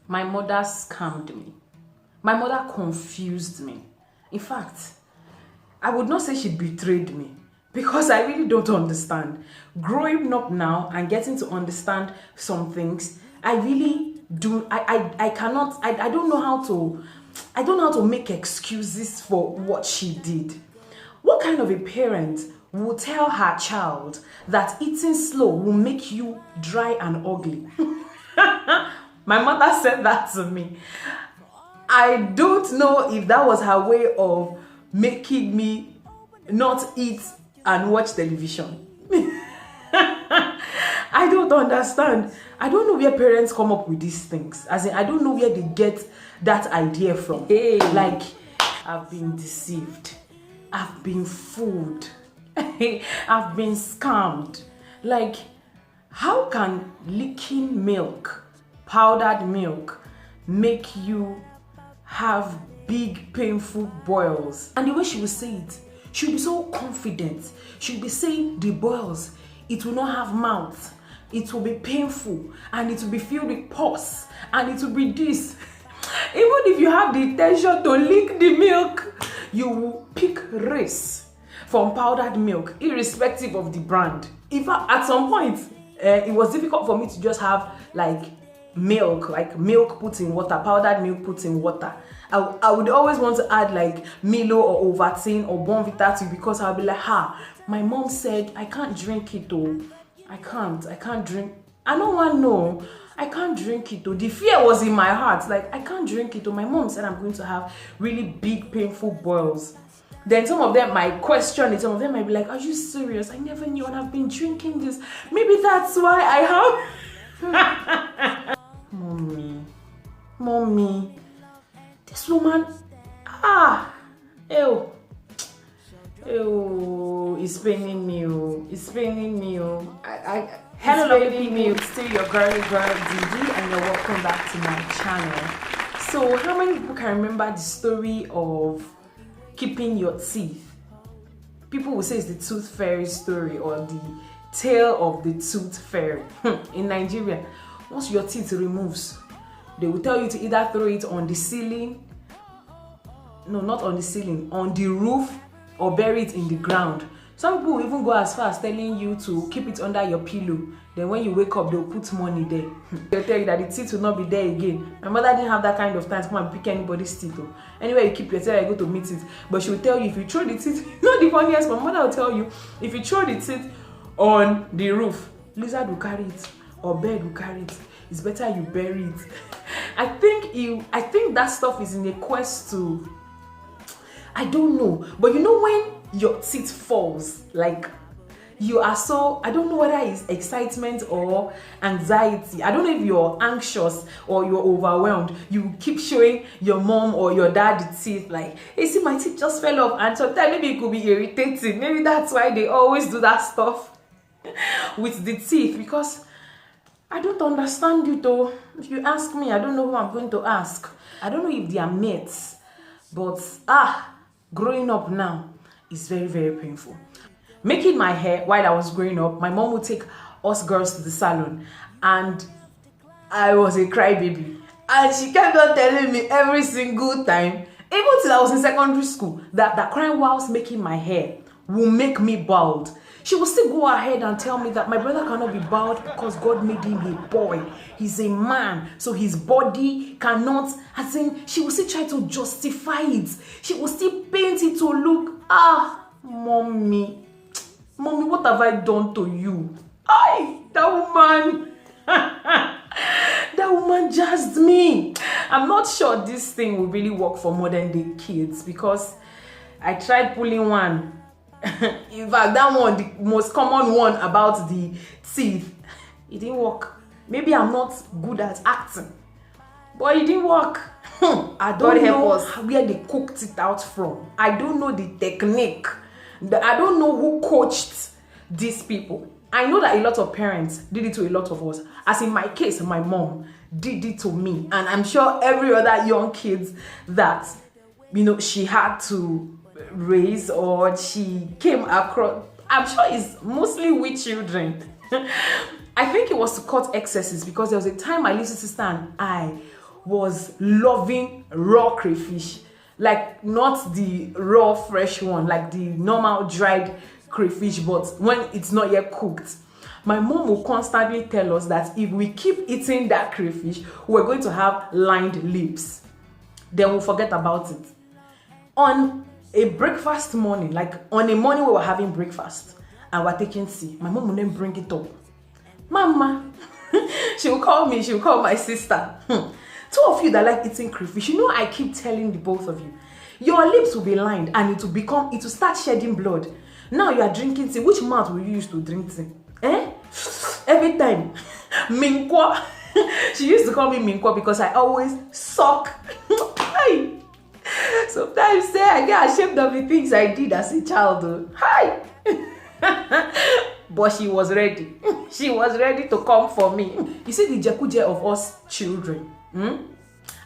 My mother scammed me. My mother confused me. In fact, I would not say she betrayed me because I really don't understand. Growing up now and getting to understand some things, I really do. I cannot. I don't know how to. I don't know how to make excuses for what she did. What kind of a parent will tell her child that eating slow will make you dry and ugly? My mother said that to me. I don't know if that was her way of making me not eat and watch television. I don't understand. I don't know where parents come up with these things. As in, I don't know where they get that idea from. Hey, like, I've been deceived. I've been fooled. I've been scammed. Like, how can licking milk, powdered milk, make you have big painful boils? And the way she would say it, she would be so confident. She would be saying the boils, it will not have mouth, it will be painful, and it will be filled with pus, and it will be this. Even if you have the intention to lick the milk, you will pick race from powdered milk, irrespective of the brand. In fact, at some point, it was difficult for me to just have like milk put in water, powdered milk put in water. I would always want to add like Milo or Ovaltine or Bonvita to, because I'll be like, my mom said I can't drink it though. I can't drink. I don't want to know. I can't drink it though. The fear was in my heart. Like, I can't drink it though. My mom said I'm going to have really big, painful boils. Then some of them might question it. Some of them might be like, are you serious? I never knew, and I've been drinking this. Maybe that's why I have. Mommy. This woman, ew, it's paining me, it's paining me, Hello lovely people, it's still your girl Didi, and you're welcome back to my channel. So how many people can remember the story of keeping your teeth? People will say it's the tooth fairy story or the tale of the tooth fairy. In Nigeria, once your teeth removes, they will tell you to either throw it on the ceiling, no, not on the ceiling, on the roof, or bury it in the ground. Some people will even go as far as telling you to keep it under your pillow. Then when you wake up, they'll put money there. They'll tell you that the teeth will not be there again. My mother didn't have that kind of time to come and pick anybody's teeth. Anywhere you keep your teeth, I go to meet it. But she will tell you if you throw the teeth, not the funniest, my mother will tell you, if you throw the teeth on the roof, lizard will carry it, or bird will carry it. It's better you bury it. I think that stuff is in a quest to, I don't know, but you know when your teeth falls, like you are so, I don't know whether it's excitement or anxiety. I don't know if you're anxious or you're overwhelmed. You keep showing your mom or your dad the teeth, like, hey, see, my teeth just fell off. And sometimes maybe it could be irritating. Maybe that's why they always do that stuff with the teeth, because I don't understand it though. If you ask me, I don't know who I'm going to ask. I don't know if they are mates, but growing up now is very, very painful. Making my hair while I was growing up, my mom would take us girls to the salon, and I was a crybaby. And she kept on telling me every single time, even till I was in secondary school, that crying whilst making my hair will make me bald. She will still go ahead and tell me that my brother cannot be bald because God made him a boy. He's a man, so his body cannot, as in, she will still try to justify it. She will still paint it to look, mommy, what have I done to you? That woman, that woman jazzed me. I'm not sure this thing will really work for modern day kids, because I tried pulling one. In fact, that one, the most common one about the teeth, it didn't work. Maybe I'm not good at acting, but it didn't work. I don't know where they cooked it out from. I don't know the technique. I don't know who coached these people. I know that a lot of parents did it to a lot of us. As in my case, my mom did it to me, and I'm sure every other young kids that, she had to raise or she came across, I'm sure it's mostly with children. I think it was to cut excesses, because there was a time my little sister and I was loving raw crayfish. Like not the raw fresh one, like the normal dried crayfish, but when it's not yet cooked. My mom will constantly tell us that if we keep eating that crayfish, we're going to have lined lips. Then we'll forget about it. On a breakfast morning, like on a morning we were having breakfast and we're taking tea, my mom will then bring it up. Mama, she will call me, she will call my sister. Two of you that like eating crayfish, you know I keep telling the both of you, your lips will be lined and it will start shedding blood. Now you are drinking tea. Which mouth will you use to drink tea? Every time. Minkwa. She used to call me Minkwa because I always suck. Sometimes I get ashamed of the things I did as a child. Hi. But she was ready. She was ready to come for me. You see the jekuje of us children.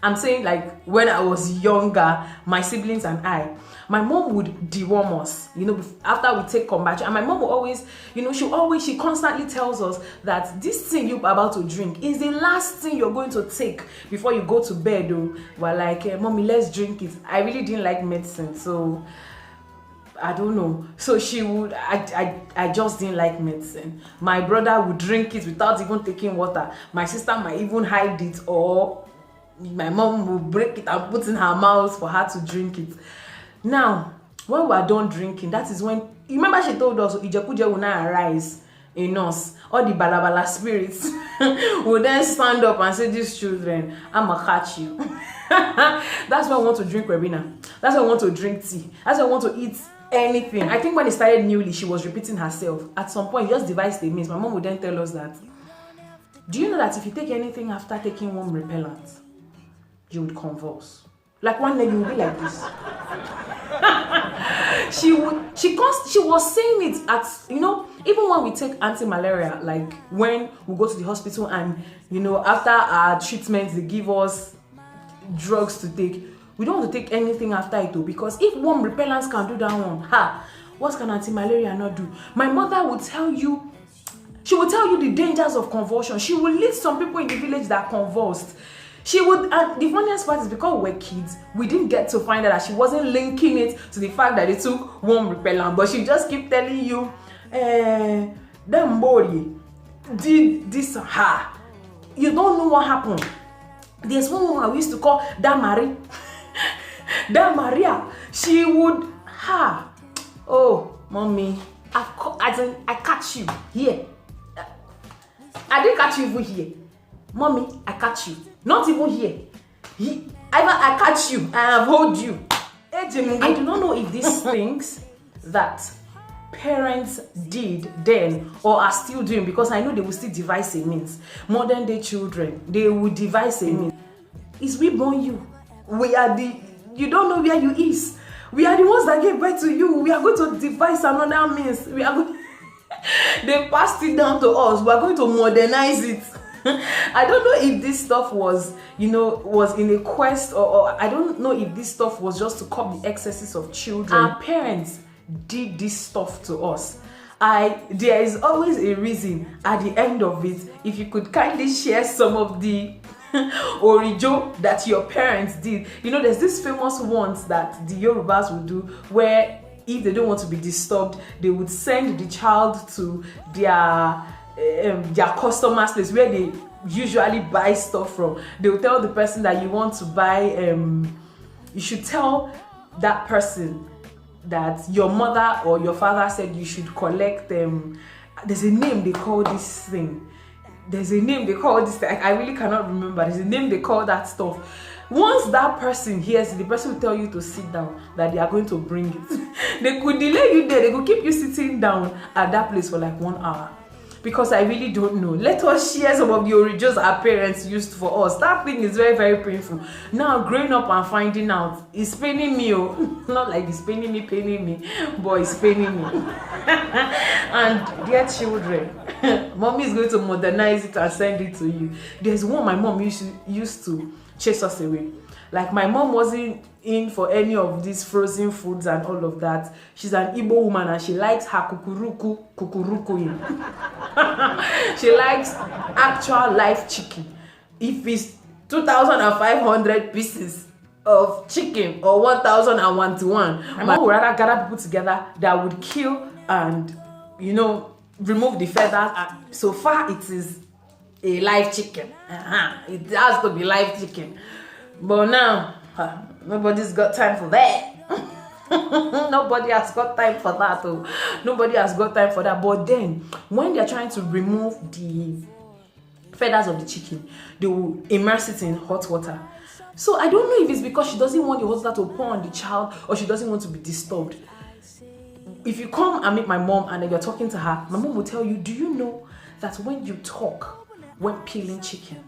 I'm saying, like, when I was younger, my siblings and I, my mom would deworm us, after we take kombucha. And my mom will always, she constantly tells us that this thing you're about to drink is the last thing you're going to take before you go to bed. We're like, Mommy, let's drink it. I really didn't like medicine, so I don't know. So she would, I just didn't like medicine. My brother would drink it without even taking water. My sister might even hide it, or my mom will break it and put in her mouth for her to drink it. Now, when we are done drinking, that is when, you remember she told us, Ijekuje will not arise in us. All the balabala spirits will then stand up and say, these children, I'ma catch you. That's why I want to drink Ribena. That's why I want to drink tea. That's why I want to eat anything. I think when it started newly, she was repeating herself. At some point, just devised a means. My mom would then tell us that, do you know that if you take anything after taking one repellent, you would convulse? Like one day you will be like this. She was saying it at, even when we take anti-malaria, like when we go to the hospital and, after our treatment, they give us drugs to take. We don't want to take anything after it though, because if one repellent can do that one, what can anti-malaria not do? My mother would tell you, she will tell you the dangers of convulsion. She will lead some people in the village that convulsed. She would, and the funniest part is because we were kids, we didn't get to find out that she wasn't linking it to the fact that they took one repellent, but she just keep telling you, that boy did this, you don't know what happened. There's one woman we used to call Damari. That Maria, she would, oh, mommy, I catch you here. I didn't catch you even here. Mommy, I catch you. Not even here. I catch you. I have hold you. I do not know if these things that parents did then or are still doing, because I know they will still devise a means. Modern day children, they will devise a means. Is we born you? We are you don't know where you is. We are the ones that gave birth to you. We are going to devise another means. We are going. They passed it down to us. We are going to modernize it. I don't know if this stuff was, was in a quest, or I don't know if this stuff was just to curb the excesses of children. Our parents did this stuff to us. There is always a reason at the end of it. If you could kindly share some of the orijo that your parents did. There's this famous ones that the Yorubas would do, where if they don't want to be disturbed, they would send the child to their customer's place where they usually buy stuff from. They will tell the person that you want to buy, you should tell that person that your mother or your father said you should collect there's a name they call this thing. I really cannot remember. There's a name they call that stuff. Once that person hears it, the person will tell you to sit down, that they are going to bring it. They could delay you there. They could keep you sitting down at that place for like 1 hour. Because I really don't know. Let us share some of the orijos our parents used for us. That thing is very, very painful. Now, growing up and finding out, it's paining me. Not like it's paining me, but it's paining me. And dear children, mommy is going to modernize it and send it to you. There's one my mom used to chase us away. Like, my mom wasn't in for any of these frozen foods and all of that. She's an Igbo woman and she likes her kukuruku. She likes actual live chicken. If it's 2,500 pieces of chicken or 1,001. My mom would rather gather people together that would kill and, you know, remove the feathers. And so far, it is a live chicken. It has to be live chicken. But now, nobody's got time for that. Nobody has got time for that. Oh. Nobody has got time for that. But then, when they're trying to remove the feathers of the chicken, they will immerse it in hot water. So I don't know if it's because she doesn't want the hot water to pour on the child or she doesn't want to be disturbed. If you come and meet my mom and then you're talking to her, my mom will tell you, do you know that when you talk, when peeling chicken,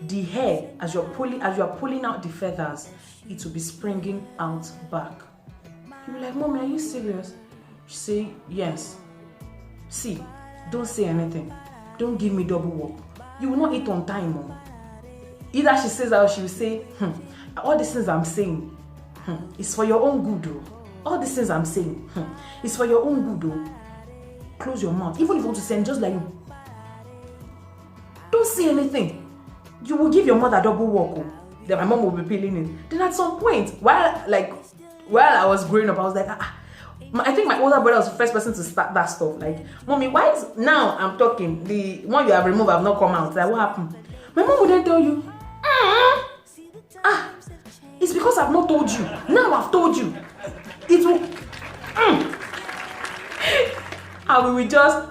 the hair, as you are pulling out the feathers, it will be springing out back. You'll be like, Mommy, are you serious? She say, yes. See, don't say anything. Don't give me double work. You will not eat on time, Mom. Either she says that or she will say, all these things I'm saying, it's for your own good, though. All these things I'm saying, it's for your own good, though. Close your mouth. Even if you want to say, just like you. Don't say anything. You will give your mother double work. Oh. Then my mom will be peeling it. Then at some point, while I was growing up, I was like, I think my older brother was the first person to start that stuff. Like, Mommy, why is now I'm talking, the one you have removed have not come out? Like, what happened? My mom would then tell you, it's because I've not told you. Now I've told you. It will. And we will just.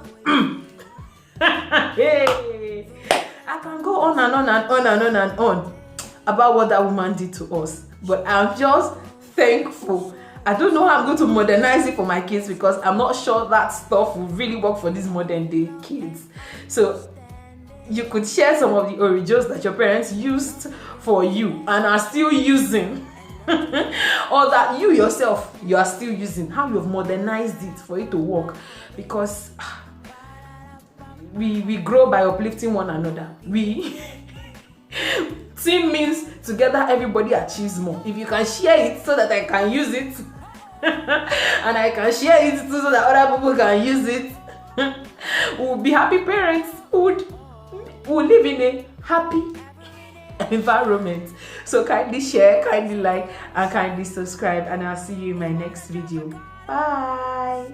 Hey. I can go on and on and on and on and on about what that woman did to us. But I'm just thankful. I don't know how I'm going to modernize it for my kids because I'm not sure that stuff will really work for these modern day kids. So you could share some of the origins that your parents used for you and are still using. Or that you yourself, you are still using. How you have modernized it for it to work. Because we grow by uplifting one another. Team means together everybody achieves more. If you can share it so that I can use it, and I can share it too so that other people can use it, we'll be happy parents. We'll live in a happy environment. So kindly share, kindly like, and kindly subscribe, and I'll see you in my next video. Bye.